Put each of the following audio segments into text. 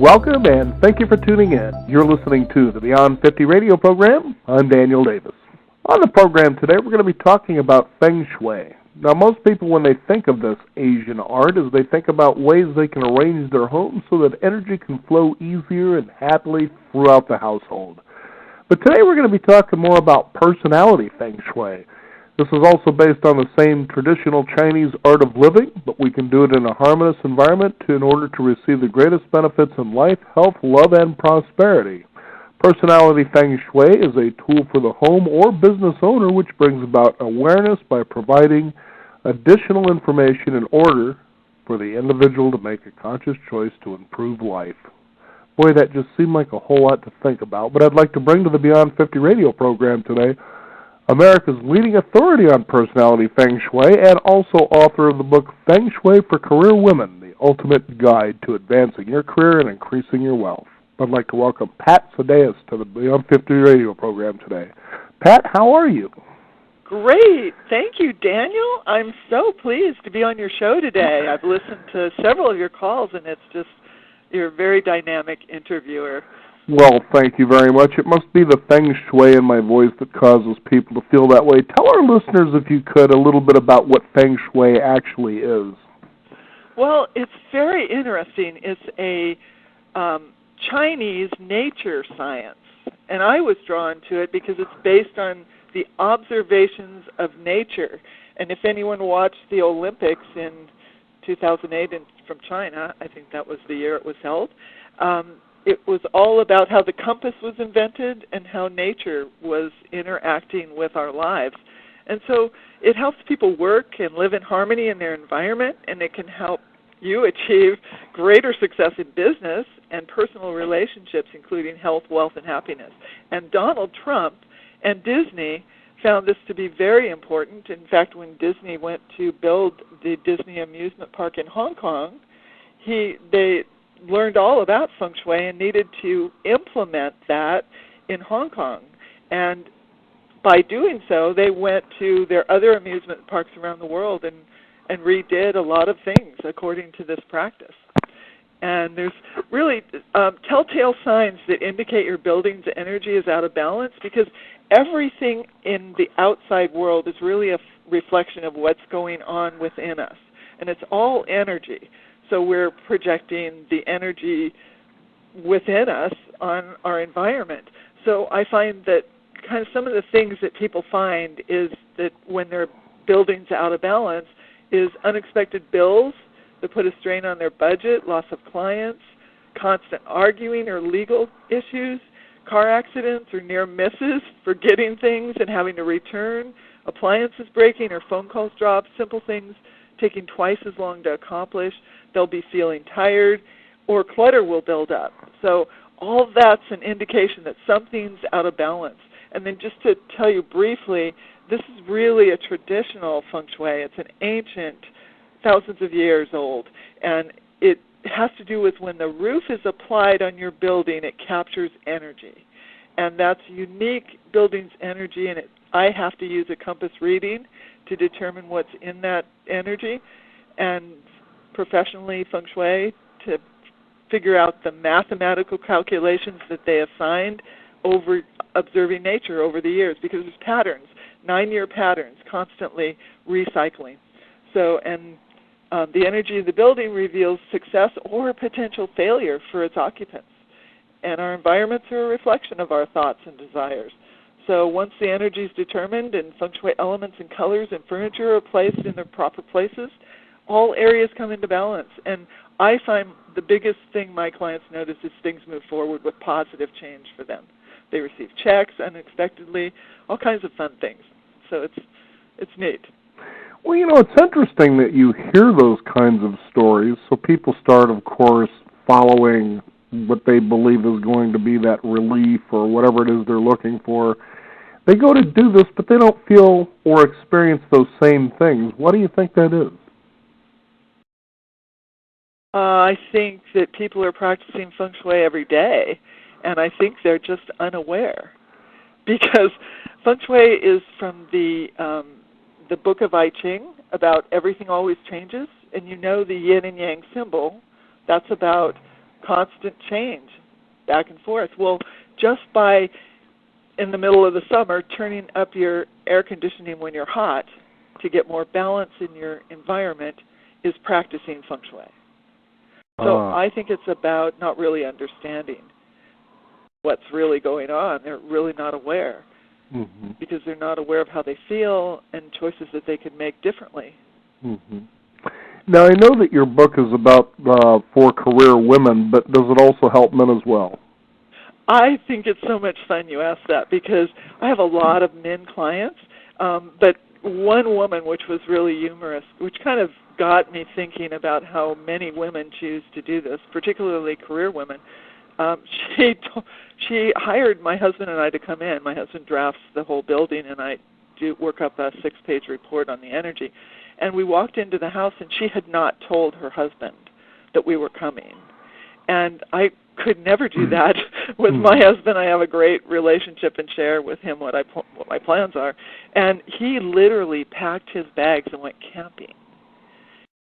Welcome and thank you for tuning in. You're listening to the Beyond 50 radio program. I'm Daniel Davis. On the program today, we're going to be talking about Feng Shui. Now, most people, when they think of this Asian art, is they think about ways they can arrange their home so that energy can flow easier and happily throughout the household. But today we're going to be talking more about Personality Feng Shui. This is also based on the same traditional Chinese art of living, but we can do it in a harmonious environment in order to receive the greatest benefits in life, health, love, and prosperity. Personality Feng Shui is a tool for the home or business owner which brings about awareness by providing additional information in order for the individual to make a conscious choice to improve life. Boy, that just seemed like a whole lot to think about, but I'd like to bring to the Beyond 50 radio program today America's leading authority on personality Feng Shui and also author of the book Feng Shui for Career Women, the ultimate guide to advancing your career and increasing your wealth. I'd like to welcome Patt Sendejas to the Beyond 50 radio program today. Pat, how are you? Great. Thank you, Daniel. I'm so pleased to be on your show today. I've listened to several of your calls, and you're a very dynamic interviewer. Well, thank you very much. It must be the Feng Shui in my voice that causes people to feel that way. Tell our listeners, if you could, a little bit about what Feng Shui actually is. Well, it's very interesting. It's a Chinese nature science, and I was drawn to it because it's based on the observations of nature. And if anyone watched the Olympics in 2008 from China, I think that was the year it was held, it was all about how the compass was invented and how nature was interacting with our lives. And so it helps people work and live in harmony in their environment, and it can help you achieve greater success in business and personal relationships, including health, wealth, and happiness. And Donald Trump and Disney found this to be very important. In fact, when Disney went to build the Disney amusement park in Hong Kong, they learned all about Feng Shui and needed to implement that in Hong Kong. And by doing so, they went to their other amusement parks around the world and redid a lot of things according to this practice. And there's really telltale signs that indicate your building's energy is out of balance, because everything in the outside world is really a reflection of what's going on within us. And it's all energy. So we're projecting the energy within us on our environment. So I find that kind of some of the things that people find is that when their building's out of balance is unexpected bills that put a strain on their budget, loss of clients, constant arguing or legal issues, car accidents or near misses, forgetting things and having to return, appliances breaking or phone calls drop, simple things taking twice as long to accomplish. They'll be feeling tired, or clutter will build up. So all that's an indication that something's out of balance. And then just to tell you briefly, this is really a traditional Feng Shui. It's an ancient, thousands of years old, and it has to do with when the roof is applied on your building, it captures energy. And that's unique building's energy, and I have to use a compass reading to determine what's in that energy, and professionally Feng Shui to figure out the mathematical calculations that they assigned over observing nature over the years, because there's patterns, 9-year patterns, constantly recycling. So, and the energy of the building reveals success or potential failure for its occupants. And our environments are a reflection of our thoughts and desires. So once the energy is determined and Feng Shui elements and colors and furniture are placed in their proper places, all areas come into balance. And I find the biggest thing my clients notice is things move forward with positive change for them. They receive checks unexpectedly, all kinds of fun things. So it's neat. Well, it's interesting that you hear those kinds of stories. So people start, of course, following what they believe is going to be that relief or whatever it is they're looking for. They go to do this, but they don't feel or experience those same things. What do you think that is? I think that people are practicing Feng Shui every day, and I think they're just unaware. Because Feng Shui is from the Book of I Ching, about everything always changes, and the yin and yang symbol. That's about constant change, back and forth. Well, just by, in the middle of the summer, turning up your air conditioning when you're hot to get more balance in your environment is practicing Feng Shui. So I think it's about not really understanding what's really going on. They're really not aware because they're not aware of how they feel and choices that they could make differently. Now, I know that your book is about for career women, but does it also help men as well? I think it's so much fun you ask that because I have a lot of men clients, but one woman, which was really humorous, which kind of got me thinking about how many women choose to do this, particularly career women. She hired my husband and I to come in. My husband drafts the whole building, and I do work up a 6-page report on the energy. And we walked into the house, and she had not told her husband that we were coming. And I could never do that with my husband. I have a great relationship and share with him what my plans are. And he literally packed his bags and went camping.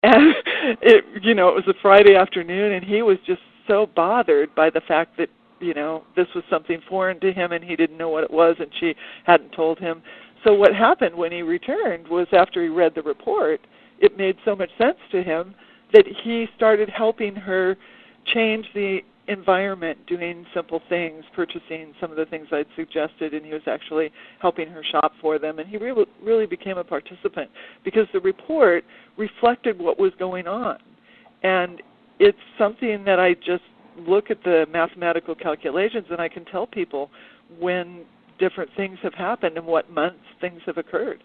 And it was a Friday afternoon, and he was just so bothered by the fact that, this was something foreign to him, and he didn't know what it was, and she hadn't told him. So what happened when he returned was after he read the report, it made so much sense to him that he started helping her change the environment, doing simple things, purchasing some of the things I'd suggested, and he was actually helping her shop for them. And he really became a participant because the report reflected what was going on. And it's something that I just look at the mathematical calculations, and I can tell people when different things have happened and what months things have occurred.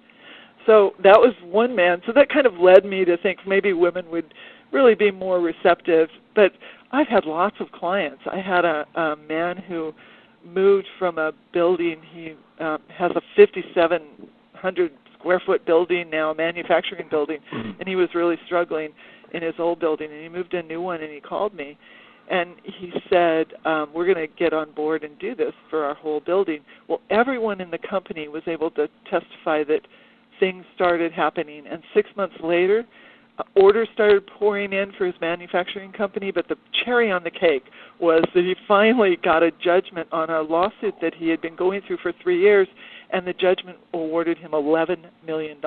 So that was one man. So that kind of led me to think maybe women would really be more receptive. But I've had lots of clients. I had a man who moved from a building. He has a 5,700 square foot building now, a manufacturing building, and he was really struggling in his old building. And he moved to a new one, and he called me. And he said, we're going to get on board and do this for our whole building. Well, everyone in the company was able to testify that things started happening. And 6 months later, orders started pouring in for his manufacturing company, but the cherry on the cake was that he finally got a judgment on a lawsuit that he had been going through for 3 years, and the judgment awarded him $11 million.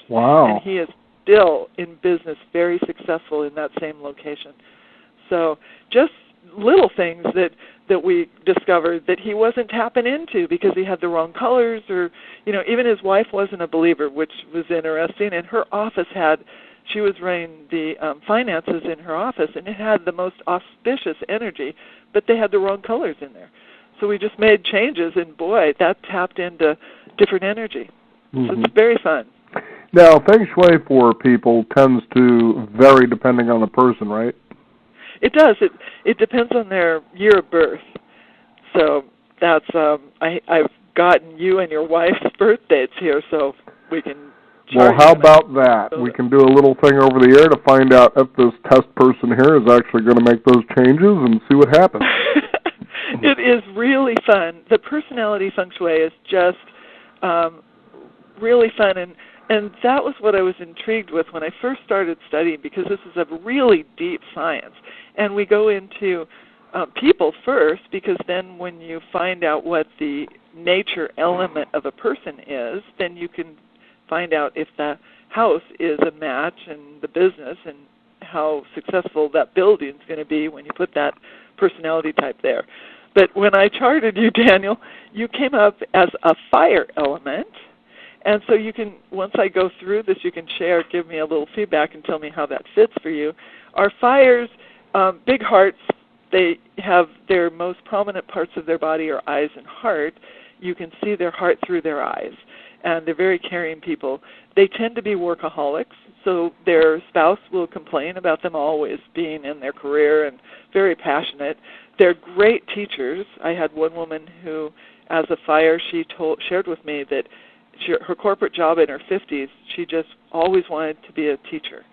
Wow. And he is still in business, very successful in that same location. So just little things that we discovered that he wasn't tapping into because he had the wrong colors, or, even his wife wasn't a believer, which was interesting. And her office she was running the finances in her office, and it had the most auspicious energy, but they had the wrong colors in there. So we just made changes, and boy, that tapped into different energy. So it's very fun. Now, Feng Shui for people tends to vary depending on the person, right? It does. It depends on their year of birth. So that's I've gotten you and your wife's birth dates here, so we can. Well, how about that? We can do a little thing over the air to find out if this test person here is actually going to make those changes and see what happens. It is really fun. The Personality Feng Shui is just really fun, and that was what I was intrigued with when I first started studying, because this is a really deep science. And we go into people first, because then when you find out what the nature element of a person is, then you can find out if the house is a match in the business and how successful that building's going to be when you put that personality type there. But when I charted you, Daniel, you came up as a fire element. And so you can, once I go through this, you can share, give me a little feedback and tell me how that fits for you. Our fires, big hearts, they have their most prominent parts of their body are eyes and heart. You can see their heart through their eyes. And they're very caring people. They tend to be workaholics, so their spouse will complain about them always being in their career and very passionate. They're great teachers. I had one woman who, as a fire, she shared with me that her corporate job in her 50s, she just always wanted to be a teacher.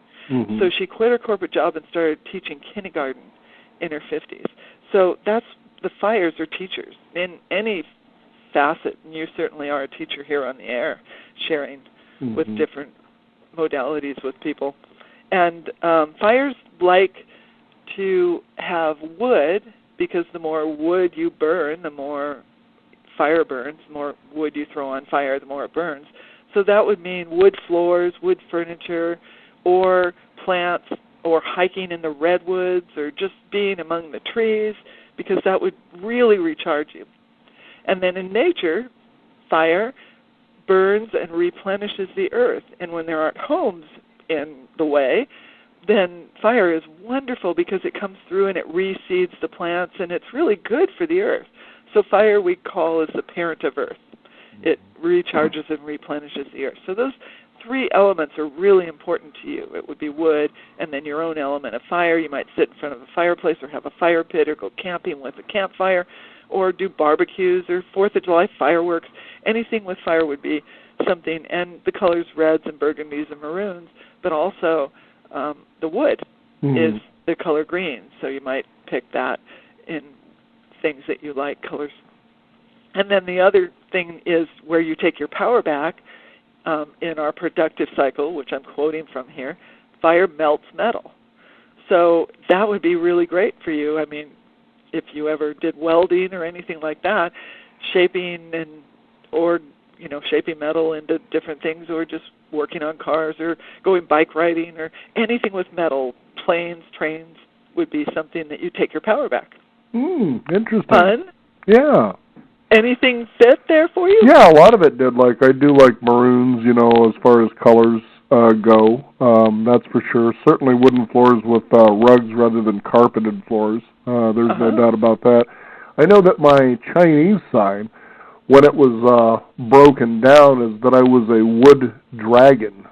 So she quit her corporate job and started teaching kindergarten in her 50s. So that's, the fires are teachers in any facet, and you certainly are a teacher here on the air, sharing with different modalities with people. And fires like to have wood, because the more wood you burn, the more fire burns. The more wood you throw on fire, the more it burns. So that would mean wood floors, wood furniture, or plants, or hiking in the redwoods, or just being among the trees, because that would really recharge you. And then in nature, fire burns and replenishes the earth. And when there aren't homes in the way, then fire is wonderful because it comes through and it reseeds the plants, and it's really good for the earth. So fire we call as the parent of earth. It recharges and replenishes the earth. So those three elements are really important to you. It would be wood, and then your own element of fire. You might sit in front of a fireplace or have a fire pit or go camping with a campfire or do barbecues or 4th of July fireworks. Anything with fire would be something. And the colors reds and burgundies and maroons, but also the wood is the color green. So you might pick that in things that you like, colors. And then the other thing is where you take your power back. In our productive cycle, which I'm quoting from here, fire melts metal. So that would be really great for you. I mean, if you ever did welding or anything like that, shaping shaping metal into different things, or just working on cars or going bike riding or anything with metal, planes, trains, would be something that you take your power back. Interesting. Fun? Yeah. Anything fit there for you? Yeah, a lot of it did. Like, I do like maroons, as far as colors go. That's for sure. Certainly wooden floors with rugs rather than carpeted floors. There's no doubt about that. I know that my Chinese side, when it was broken down, is that I was a wood dragon,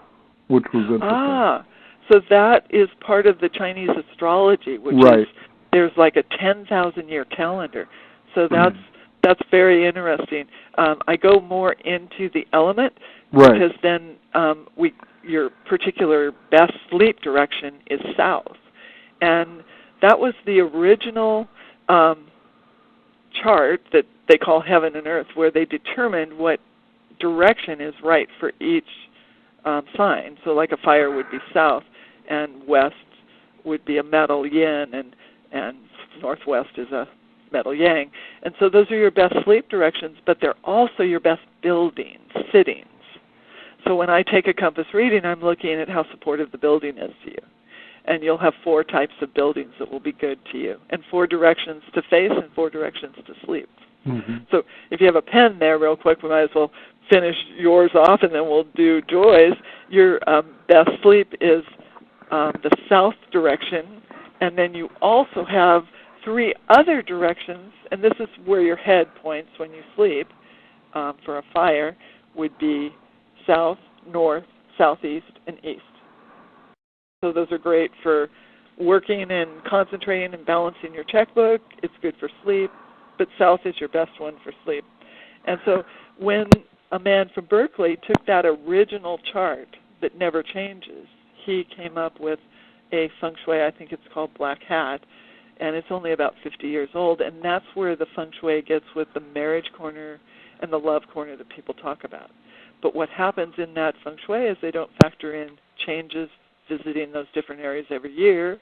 which was interesting. So that is part of the Chinese astrology, which is there's like a 10,000-year calendar. So that's very interesting. I go more into the element because then your particular best sleep direction is south. And that was the original chart that they call heaven and earth, where they determined what direction is right for each sign. So like a fire would be south, and west would be a metal yin, and northwest is a metal yang. And so those are your best sleep directions, but they're also your best buildings, sittings. So when I take a compass reading, I'm looking at how supportive the building is to you. And you'll have 4 types of buildings that will be good to you, and 4 directions to face and 4 directions to sleep. So if you have a pen there real quick, we might as well finish yours off, and then we'll do Joy's. Your best sleep is the south direction, and then you also have 3 other directions, and this is where your head points when you sleep for a fire, would be south, north, southeast, and east. So those are great for working and concentrating and balancing your checkbook. It's good for sleep, but south is your best one for sleep. And so when a man from Berkeley took that original chart that never changes, he came up with a feng shui, I think it's called Black Hat, and it's only about 50 years old, and that's where the feng shui gets with the marriage corner and the love corner that people talk about. But what happens in that feng shui is they don't factor in changes visiting those different areas every year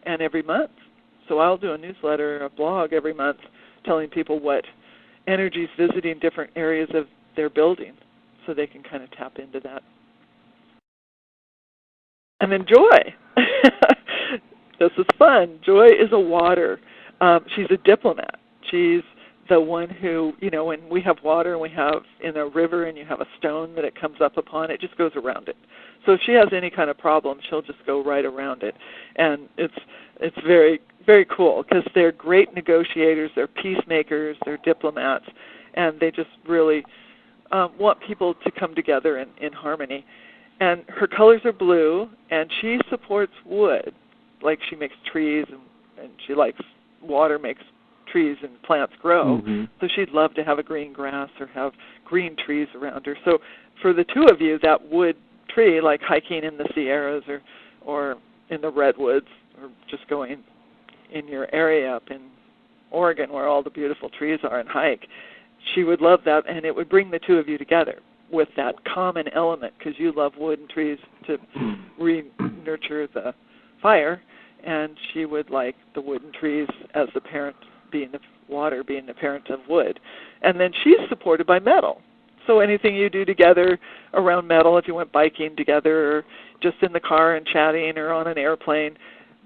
and every month. So I'll do a newsletter or a blog every month telling people what energy's visiting different areas of their building so they can kind of tap into that. And then Joy. This is fun. Joy is a water. She's a diplomat. She's the one who, when we have water and we have in a river and you have a stone that it comes up upon, it just goes around it. So if she has any kind of problem, she'll just go right around it. And it's very, very cool because they're great negotiators, they're peacemakers, they're diplomats, and they just really want people to come together in harmony. And her colors are blue, and she supports wood. Like she makes trees, and she likes water, makes trees and plants grow. So she'd love to have a green grass or have green trees around her. So for the two of you, that wood tree, like hiking in the Sierras or in the redwoods, or just going in your area up in Oregon where all the beautiful trees are and hike, she would love that, and it would bring the two of you together with that common element because you love wood and trees to re-nurture the fire, and she would like the wooden trees as the parent, being the water being the parent of wood. And then she's supported by metal. So anything you do together around metal, if you went biking together or just in the car and chatting or on an airplane,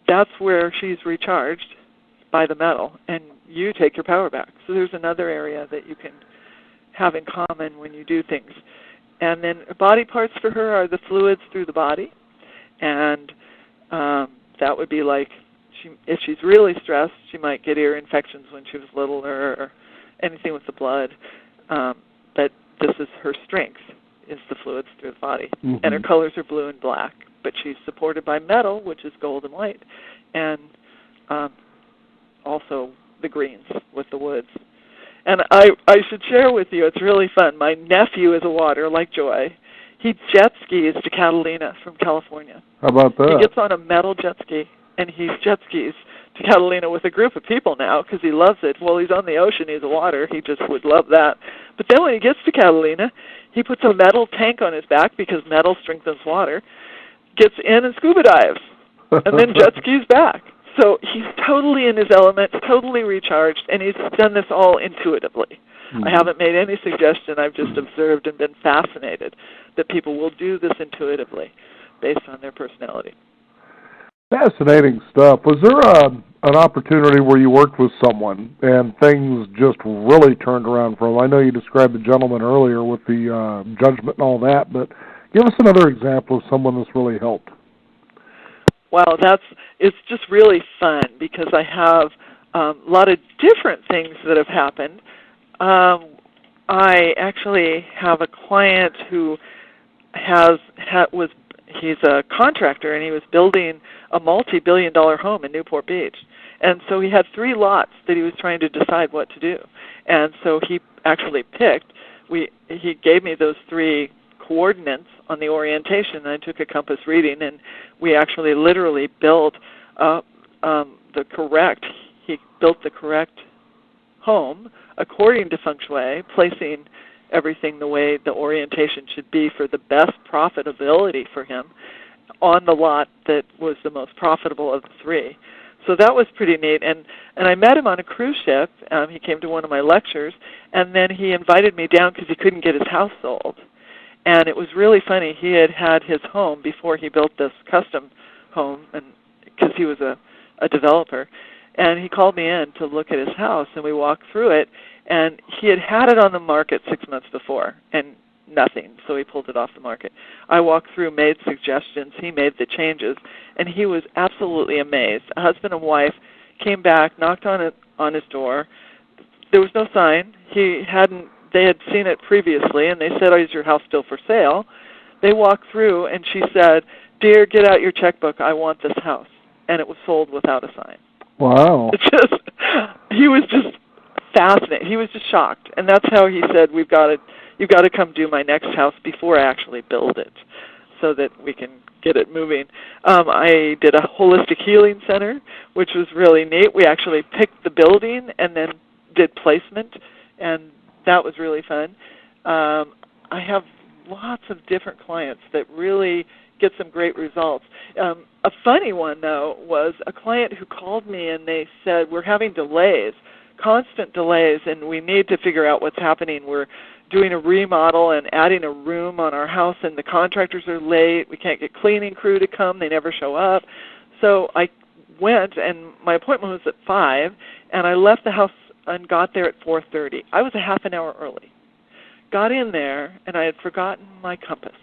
that's where she's recharged by the metal, and you take your power back. So there's another area that you can have in common when you do things. And then body parts for her are the fluids through the body, and that would be like, if she's really stressed, she might get ear infections when she was little or anything with the blood. But this is her strength, is the fluids through the body. Mm-hmm. And her colors are blue and black, but she's supported by metal, which is gold and white, and also the greens with the woods. And I should share with you, it's really fun. My nephew is a water, like Joy. He jet skis to Catalina from California. How about that? He gets on a metal jet ski, and he jet skis to Catalina with a group of people now because he loves it. Well, he's on the ocean. He's a water. He just would love that. But then when he gets to Catalina, he puts a metal tank on his back because metal strengthens water, gets in and scuba dives, and then jet skis back. So he's totally in his element, totally recharged, and he's done this all intuitively. I haven't made any suggestion. I've just observed and been fascinated that people will do this intuitively based on their personality. Fascinating stuff. Was there an opportunity where you worked with someone and things just really turned around for them? I know you described the gentleman earlier with the judgment and all that, but give us another example of someone that's really helped. Well, it's just really fun because I have a lot of different things that have happened. I actually have a client who he's a contractor, and he was building a multi-billion-dollar home in Newport Beach. And so he had 3 lots that he was trying to decide what to do. And so he actually picked, he gave me those 3 coordinates on the orientation, and I took a compass reading, and we actually literally built he built the correct home according to Feng Shui, placing everything the way the orientation should be for the best profitability for him on the lot that was the most profitable of the 3. So that was pretty neat. And I met him on a cruise ship. He came to one of my lectures, and then he invited me down because he couldn't get his house sold. And it was really funny. He had his home before he built this custom home, and because he was a developer. And he called me in to look at his house, and we walked through it. And he had it on the market 6 months before, and nothing, so he pulled it off the market. I walked through, made suggestions, he made the changes, and he was absolutely amazed. A husband and wife came back, knocked on his door. There was no sign. They had seen it previously, and they said, "Oh, is your house still for sale?" They walked through, and she said, "Dear, get out your checkbook. I want this house." And it was sold without a sign. Wow. He was just fascinated. He was just shocked, and that's how he said, you've got to come do my next house before I actually build it, so that we can get it moving. I did a holistic healing center, which was really neat. We actually picked the building and then did placement, and that was really fun. I have lots of different clients that really get some great results. A funny one, though, was a client who called me and they said, we're having delays, constant delays, and we need to figure out what's happening. We're doing a remodel and adding a room on our house, and the contractors are late. We can't get cleaning crew to come. They never show up. So I went, and my appointment was at 5, and I left the house and got there at 4:30. I was a half an hour early. Got in there, and I had forgotten my compass.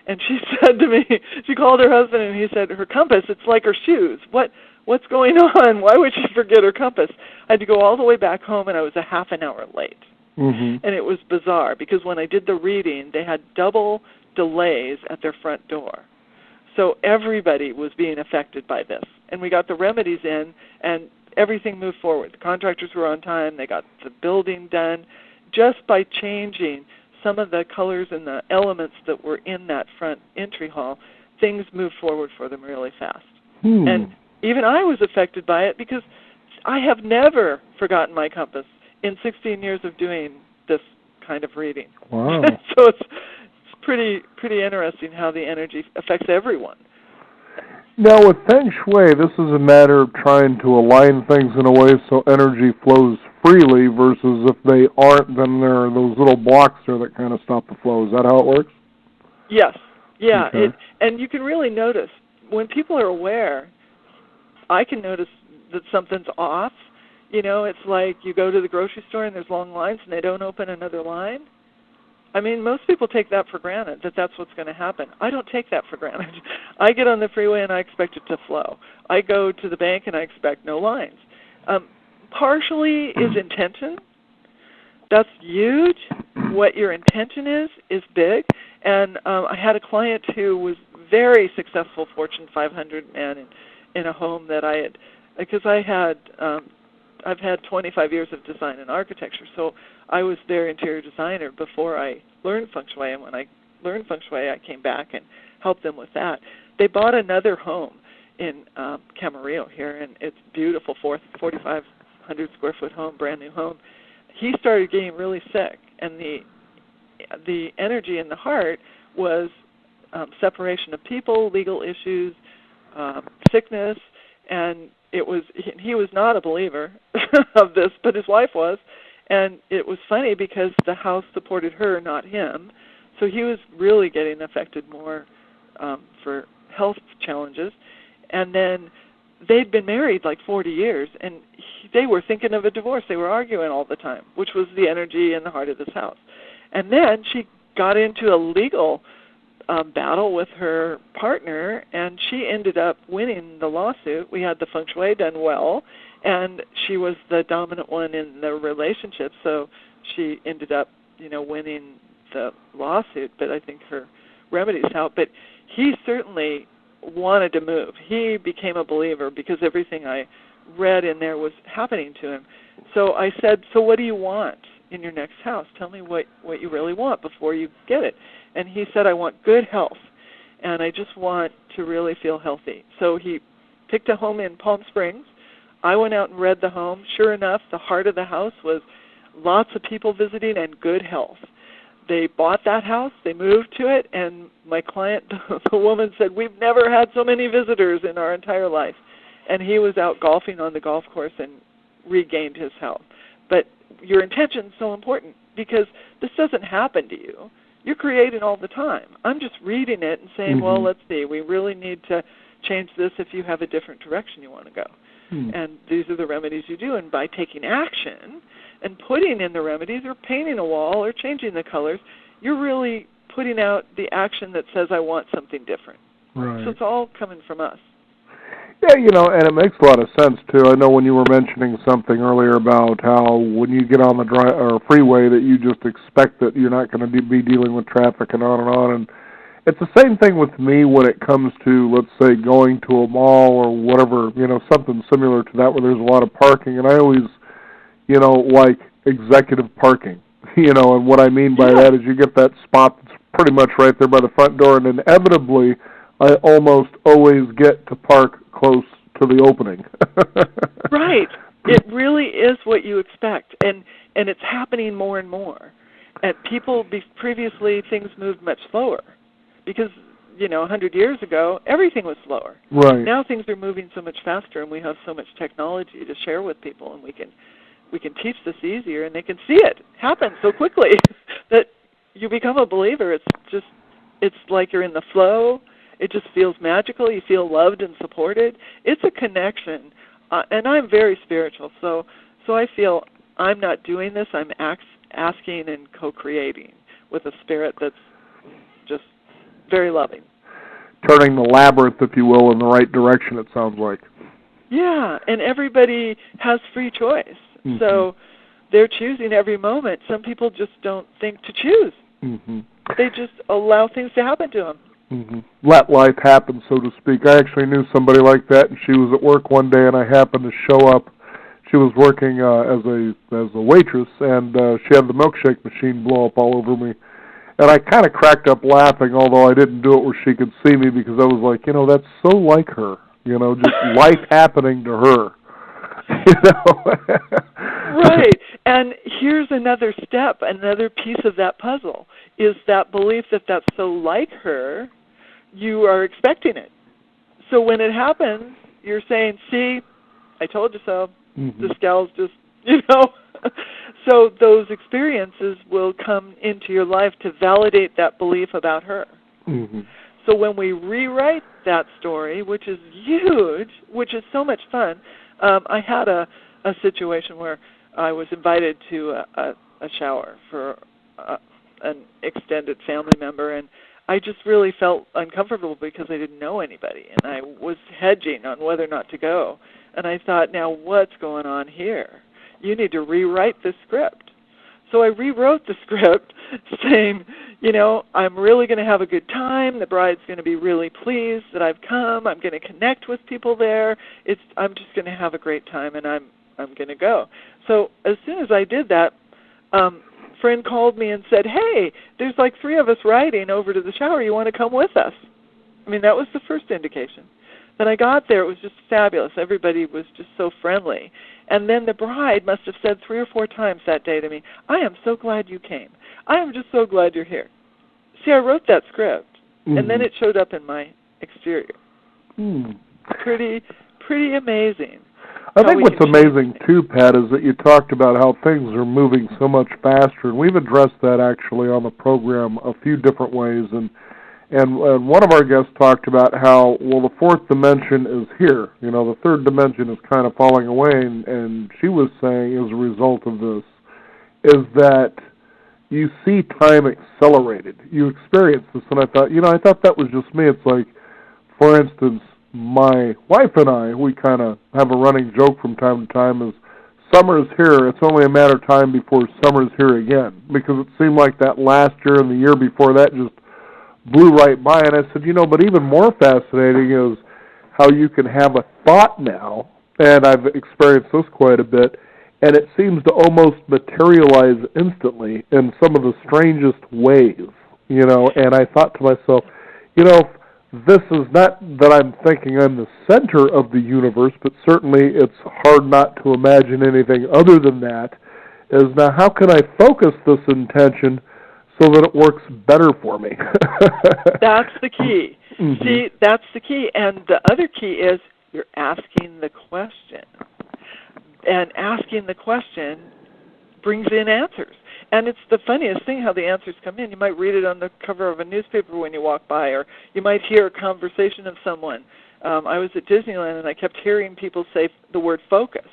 And she said to me, she called her husband, and he said, her compass, it's like her shoes. What's going on? Why would she forget her compass? I had to go all the way back home, and I was a half an hour late. Mm-hmm. And it was bizarre, because when I did the reading, they had double delays at their front door. So everybody was being affected by this. And we got the remedies in, and everything moved forward. The contractors were on time. They got the building done. Just by changing some of the colors and the elements that were in that front entry hall, things moved forward for them really fast. And even I was affected by it, because I have never forgotten my compass in 16 years of doing this kind of reading. Wow. So it's pretty interesting how the energy affects everyone. Now, with Feng Shui, this is a matter of trying to align things in a way so energy flows freely versus if they aren't, then there are those little blocks there that kind of stop the flow. Is that how it works? Yes. Yeah. Okay. And you can really notice when people are aware, I can notice that something's off. You know, it's like you go to the grocery store and there's long lines and they don't open another line. I mean, most people take that for granted, that that's what's going to happen. I don't take that for granted. I get on the freeway and I expect it to flow. I go to the bank and I expect no lines. Partially is intention. That's huge. What your intention is big. And I had a client who was very successful Fortune 500 man in a home that I had, because I've had 25 years of design and architecture, so I was their interior designer before I learned Feng Shui, and when I learned Feng Shui, I came back and helped them with that. They bought another home in Camarillo here, and it's beautiful, 4,500 square foot home, brand new home. He started getting really sick, and the energy in the heart was separation of people, legal issues, sickness, and he was not a believer of this, but his wife was. And it was funny because the house supported her, not him. So he was really getting affected more for health challenges. And then they'd been married like 40 years, and they were thinking of a divorce. They were arguing all the time, which was the energy in the heart of this house. And then she got into a legal battle with her partner, and she ended up winning the lawsuit. We had the Feng Shui done well, and she was the dominant one in the relationship, so she ended up, winning the lawsuit, but I think her remedies helped. But he certainly wanted to move. He became a believer because everything I read in there was happening to him. So I said, so what do you want in your next house? Tell me what you really want before you get it. And he said, I want good health, and I just want to really feel healthy. So he picked a home in Palm Springs. I went out and read the home. Sure enough, the heart of the house was lots of people visiting and good health. They bought that house, they moved to it, and my client, the woman said, we've never had so many visitors in our entire life. And he was out golfing on the golf course and regained his health. But your intention is so important because this doesn't happen to you. You're creating all the time. I'm just reading it and saying, well, let's see, we really need to change this if you have a different direction you want to go. And these are the remedies you do. And by taking action and putting in the remedies or painting a wall or changing the colors, you're really putting out the action that says, I want something different. Right. So it's all coming from us. Yeah, and it makes a lot of sense, too. I know when you were mentioning something earlier about how when you get on the freeway that you just expect that you're not going to be dealing with traffic and on and on. And it's the same thing with me when it comes to, let's say, going to a mall or whatever, something similar to that where there's a lot of parking. And I always, like executive parking, and what I mean by that is you get that spot that's pretty much right there by the front door, and inevitably I almost always get to park close to the opening. Right. It really is what you expect, and it's happening more and more. And previously things moved much slower because, 100 years ago, everything was slower. Right. Now things are moving so much faster, and we have so much technology to share with people, and we can teach this easier, and they can see it happen so quickly that you become a believer. It's like you're in the flow. It just feels magical. You feel loved and supported. It's a connection, and I'm very spiritual, so I feel I'm not doing this. I'm asking and co-creating with a spirit that's just very loving. Turning the labyrinth, if you will, in the right direction, it sounds like. Yeah, and everybody has free choice. So they're choosing every moment. Some people just don't think to choose. They just allow things to happen to them. Let life happen, so to speak. I actually knew somebody like that, and she was at work one day, and I happened to show up. She was working as a waitress, and she had the milkshake machine blow up all over me. And I kind of cracked up laughing, although I didn't do it where she could see me, because I was like, that's so like her. Just life happening to her. Right. And here's another step, another piece of that puzzle, is that belief that that's so like her, you are expecting it. So when it happens, you're saying, see, I told you so. Mm-hmm. This gal's just, So those experiences will come into your life to validate that belief about her. Mm-hmm. So when we rewrite that story, which is huge, which is so much fun, I had a situation where I was invited to a shower for an extended family member, and I just really felt uncomfortable because I didn't know anybody, and I was hedging on whether or not to go. And I thought, now what's going on here? You need to rewrite the script. So I rewrote the script saying, I'm really going to have a good time. The bride's going to be really pleased that I've come. I'm going to connect with people there. I'm just going to have a great time, and I'm going to go. So as soon as I did that, friend called me and said, hey, there's like 3 of us riding over to the shower. You want to come with us? I mean, that was the first indication. Then I got there. It was just fabulous. Everybody was just so friendly. And then the bride must have said 3 or 4 times that day to me, I am so glad you came. I am just so glad you're here. See, I wrote that script, and then it showed up in my exterior. Pretty amazing. I think what's amazing, too, Pat, is that you talked about how things are moving so much faster, and we've addressed that actually on the program a few different ways, and one of our guests talked about how, the 4th dimension is here. The 3rd dimension is kind of falling away, and she was saying, as a result of this, is that you see time accelerated. You experience this, and I thought that was just me. It's like, for instance, my wife and I, we kind of have a running joke from time to time is, summer's here, it's only a matter of time before summer's here again, because it seemed like that last year and the year before that just blew right by, and I said, but even more fascinating is how you can have a thought now, and I've experienced this quite a bit, and it seems to almost materialize instantly in some of the strangest ways, and I thought to myself, this is not that I'm thinking I'm the center of the universe, but certainly it's hard not to imagine anything other than that, is now how can I focus this intention so that it works better for me? That's the key. Mm-hmm. See, that's the key. And the other key is you're asking the question. And asking the question brings in answers. And it's the funniest thing how the answers come in. You might read it on the cover of a newspaper when you walk by, or you might hear a conversation of someone. I was at Disneyland, and I kept hearing people say the word focus.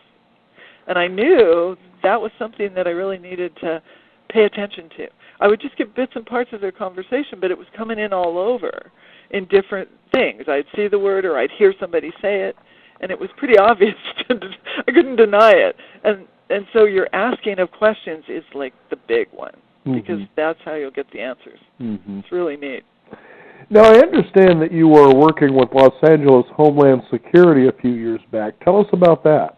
And I knew that was something that I really needed to pay attention to. I would just get bits and parts of their conversation, but it was coming in all over in different things. I'd see the word, or I'd hear somebody say it, and it was pretty obvious. I couldn't deny it. And so your asking of questions is like the big one, because that's how you'll get the answers. It's really neat. Now, I understand that you were working with Los Angeles Homeland Security a few years back. Tell us about that.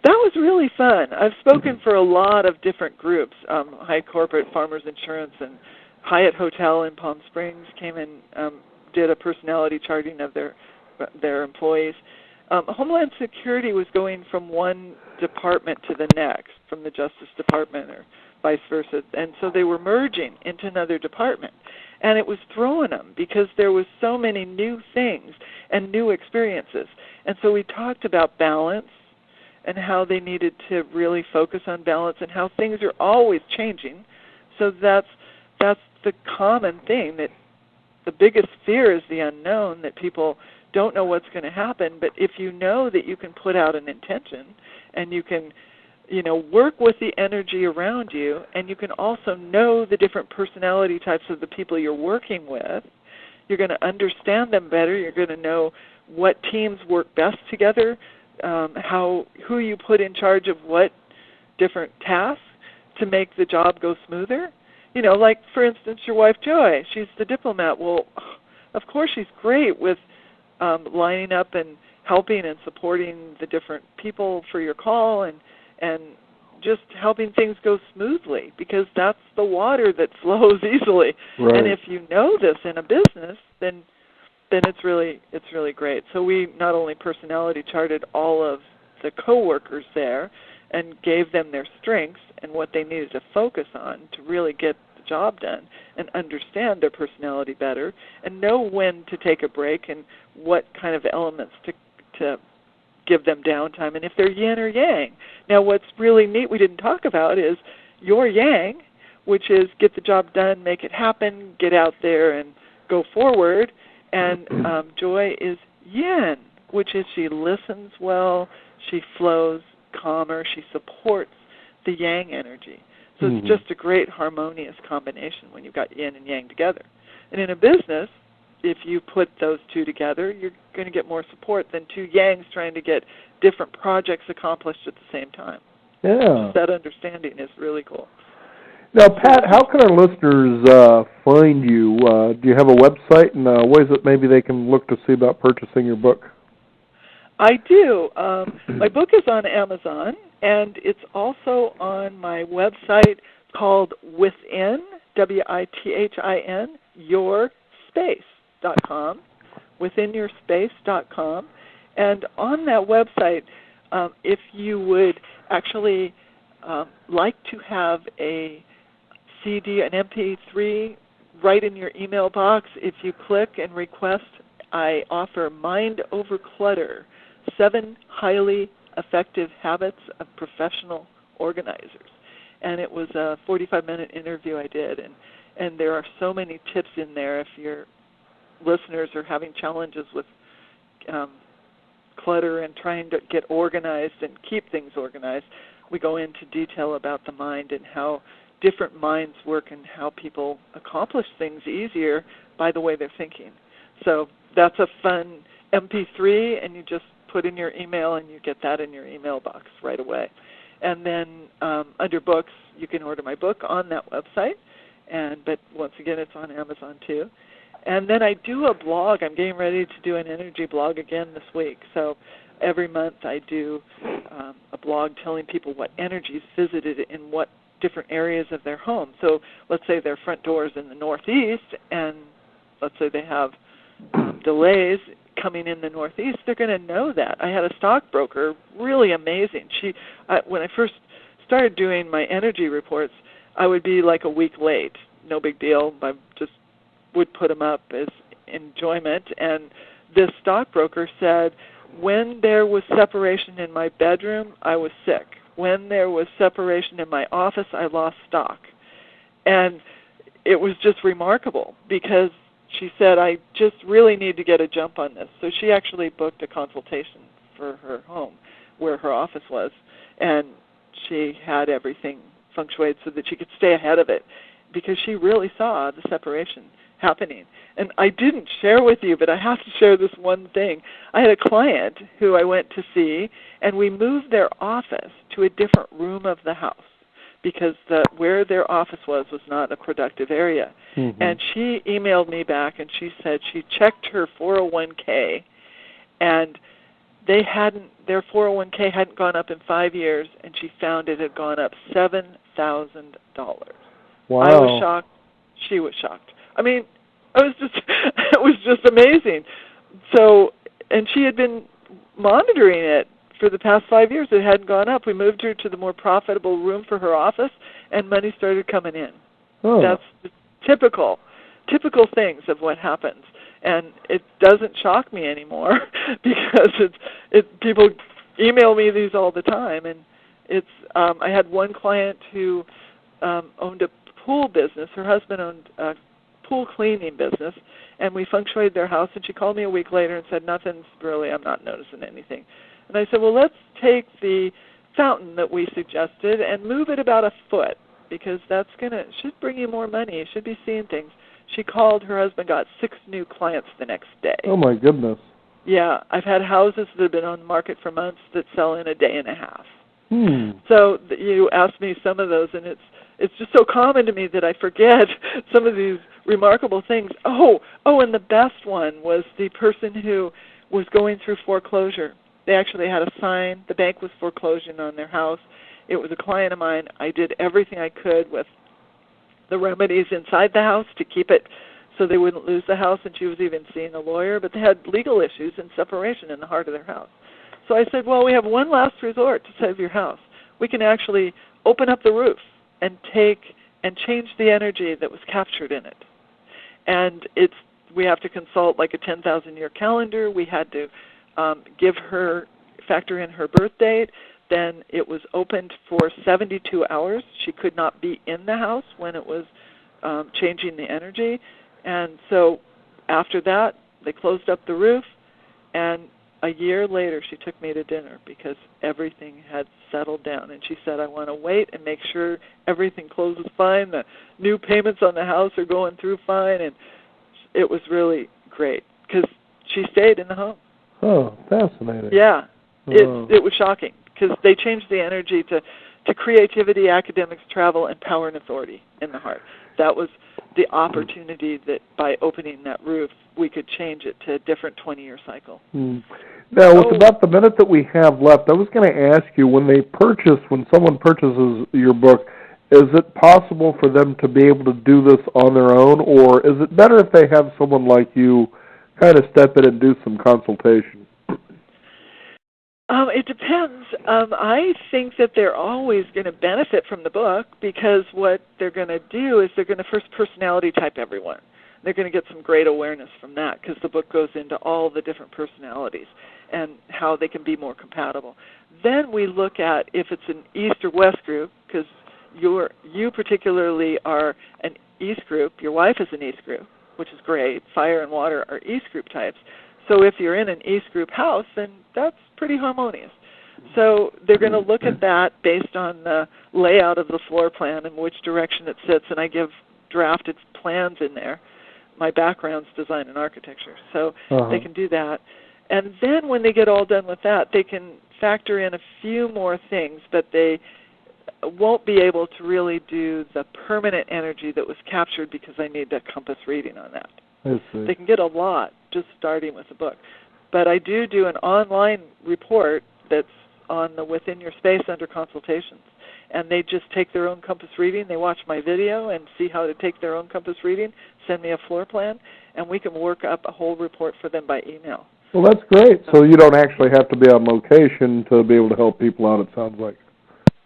That was really fun. I've spoken for a lot of different groups. High Corporate, Farmers Insurance, and Hyatt Hotel in Palm Springs came and did a personality charting of their employees. Homeland Security was going from one department to the next, from the Justice Department or vice versa, and so they were merging into another department. And it was throwing them because there was so many new things and new experiences. And so we talked about balance and how they needed to really focus on balance and how things are always changing. So that's the common thing, that the biggest fear is the unknown, that people don't know what's going to happen. But if you know that you can put out an intention and you can, work with the energy around you, and you can also know the different personality types of the people you're working with, you're going to understand them better. You're going to know what teams work best together, who you put in charge of what different tasks to make the job go smoother. Like, for instance, your wife, Joy, she's the diplomat. Well, of course she's great with lining up and helping and supporting the different people for your call and just helping things go smoothly, because that's the water that flows easily. Right. And if you know this in a business, then it's really great. So we not only personality charted all of the coworkers there and gave them their strengths and what they needed to focus on to really get the job done and understand their personality better and know when to take a break and what kind of elements to give them downtime, and if they're yin or yang. Now, what's really neat we didn't talk about is your yang, which is get the job done, make it happen, get out there and go forward, and Joy is yin, which is she listens well, she flows calmer, she supports the yang energy. So it's just a great harmonious combination when you've got yin and yang together. And in a business, if you put those two together, you're going to get more support than two yangs trying to get different projects accomplished at the same time. Yeah. That understanding is really cool. Now, Pat, how can our listeners find you? Do you have a website and ways that maybe they can look to see about purchasing your book? I do. My book is on Amazon, and it's also on my website called Within, WITHIN, yourspace.com, withinyourspace.com. And on that website, if you would actually like to have a CD, an MP3, right in your email box, if you click and request, I offer Mind Over Clutter, 7 highly effective habits of professional organizers. And it was a 45-minute interview I did, and there are so many tips in there if your listeners are having challenges with clutter and trying to get organized and keep things organized. We go into detail about the mind and how different minds work and how people accomplish things easier by the way they're thinking. So that's a fun MP3, and you just put in your email and you get that in your email box right away. And then under books, you can order my book on that website, but once again, it's on Amazon too. And then I do a blog. I'm getting ready to do an energy blog again this week. So every month I do a blog telling people what energies visited in what different areas of their home. So let's say their front door is in the northeast, and let's say they have delays coming in the northeast, they're going to know that. I had a stockbroker, really amazing. When I first started doing my energy reports, I would be like a week late. No big deal. I just would put them up as enjoyment. And this stockbroker said, when there was separation in my bedroom, I was sick. When there was separation in my office, I lost stock. And it was just remarkable because she said, I just really need to get a jump on this. So she actually booked a consultation for her home where her office was, and she had everything feng shuied so that she could stay ahead of it because she really saw the separation happening. And I didn't share with you, but I have to share this one thing. I had a client who I went to see, and we moved their office to a different room of the house because where their office was not a productive area. Mm-hmm. And she emailed me back, and she said she checked her 401k, and their 401k hadn't gone up in 5 years, and she found it had gone up $7,000. Wow. I was shocked. She was shocked. I mean, it was just amazing. So, and she had been monitoring it for the past 5 years. It hadn't gone up. We moved her to the more profitable room for her office, and money started coming in. Oh. That's the typical things of what happens. And it doesn't shock me anymore because people email me these all the time. And I had one client who owned a pool business. Her husband owned a pool cleaning business, and we feng shuied their house, and she called me a week later and said, I'm not noticing anything. And I said, well, let's take the fountain that we suggested and move it about a foot because should bring you more money. You should be seeing things. She called, her husband got 6 new clients the next day. Oh, my goodness. Yeah, I've had houses that have been on the market for months that sell in a day and a half. So you asked me some of those, and it's just so common to me that I forget some of these remarkable things. Oh, and the best one was the person who was going through foreclosure. They actually had a sign. The bank was foreclosing on their house. It was a client of mine. I did everything I could with the remedies inside the house to keep it so they wouldn't lose the house, and she was even seeing a lawyer, but they had legal issues and separation in the heart of their house. So I said, well, we have one last resort to save your house. We can actually open up the roof and take and change the energy that was captured in it. And we have to consult like a 10,000-year calendar. We had to factor in her birth date. Then it was opened for 72 hours. She could not be in the house when it was changing the energy. And so after that, they closed up the roof, and a year later she took me to dinner because everything had settled down. And she said, I want to wait and make sure everything closes fine, the new payments on the house are going through fine. And it was really great because she stayed in the home. Oh, fascinating. Yeah, it was shocking because they changed the energy to creativity, academics, travel, and power and authority in the heart. That was the opportunity that by opening that roof, we could change it to a different 20-year cycle. Now, with about the minute that we have left, I was going to ask you, when someone purchases your book, is it possible for them to be able to do this on their own, or is it better if they have someone like you kind of step in and do some consultation? It depends. I think that they're always going to benefit from the book because what they're going to do is they're going to first personality type everyone. They're going to get some great awareness from that because the book goes into all the different personalities and how they can be more compatible. Then we look at if it's an East or West group, because you particularly are an East group. Your wife is an East group, which is great. Fire and water are East group types. So if you're in an East group house, then that's pretty harmonious. So they're going to look at that based on the layout of the floor plan and which direction it sits, and I give drafted plans in there. My background's design and architecture, so they can do that. And then when they get all done with that, they can factor in a few more things, but they won't be able to really do the permanent energy that was captured because I need a compass reading on that. They can get a lot just starting with the book. But I do an online report that's on the Within Your Space under consultations. And they just take their own compass reading. They watch my video and see how to take their own compass reading, send me a floor plan, and we can work up a whole report for them by email. Well, that's great. So you don't actually have to be on location to be able to help people out, it sounds like.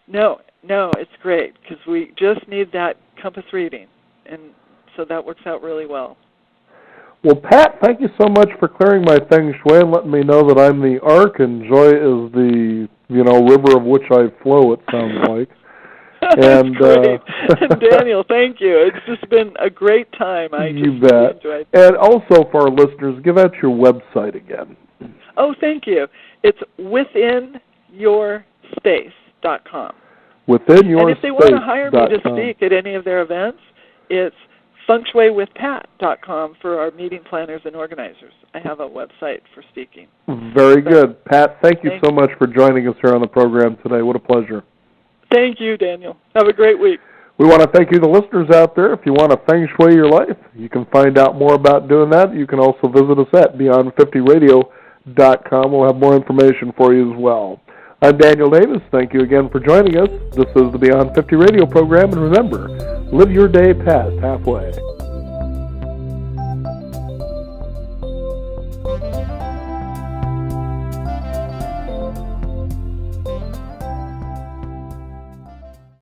No, it's great because we just need that compass reading. And so that works out really well. Well, Pat, thank you so much for clearing my Feng Shui and letting me know that I'm the arc and joy is the, river of which I flow, it sounds like. And great. Daniel, thank you. It's just been a great time. You bet. Really enjoyed it. And also for our listeners, give out your website again. Oh, thank you. It's withinyourspace.com. Withinyourspace.com. And if they want to hire me to speak at any of their events, it's fengshuiwithpat.com for our meeting planners and organizers. I have a website for speaking. Very good. Pat, thank you so much for joining us here on the program today. What a pleasure. Thank you, Daniel. Have a great week. We want to thank you, the listeners out there. If you want to Feng Shui your life, you can find out more about doing that. You can also visit us at beyond50radio.com. We'll have more information for you as well. I'm Daniel Davis. Thank you again for joining us. This is the Beyond 50 radio program. And remember, live your day past halfway.